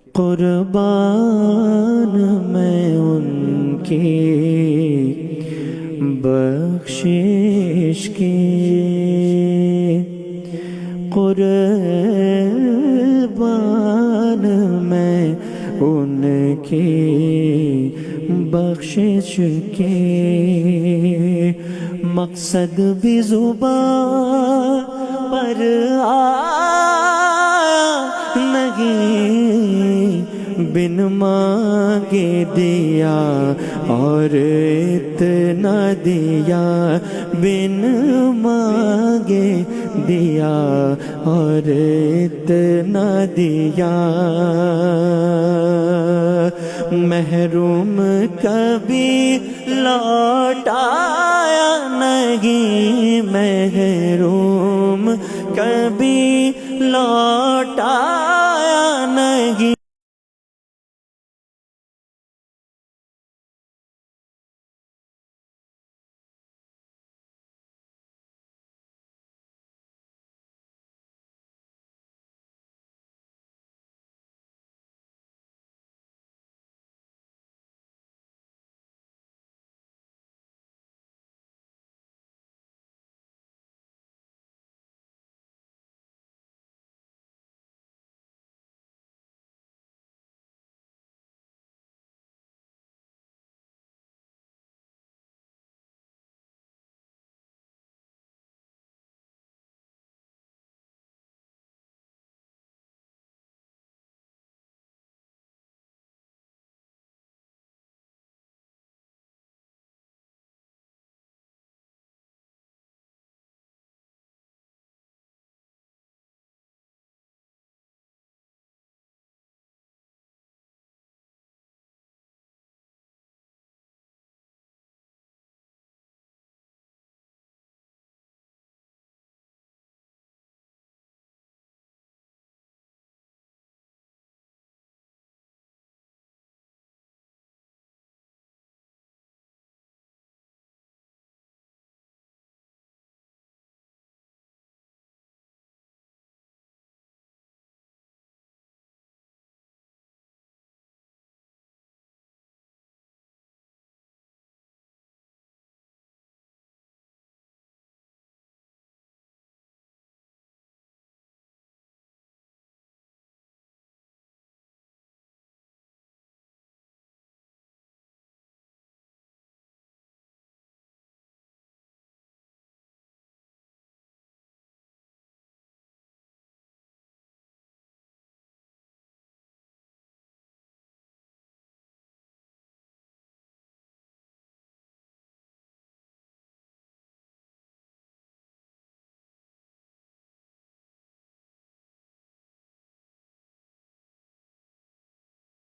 कुर्बान मैं उनकी बख्शिश की, कुर्बान मैं उनकी बख्शिश की। मकसद भी ज़ुबान पर नहीं, बिन मांगे दिया और इतना दिया, बिन मांगे दिया और इतना दिया। महरूम कभी लौटाया नहीं, महरूम कभी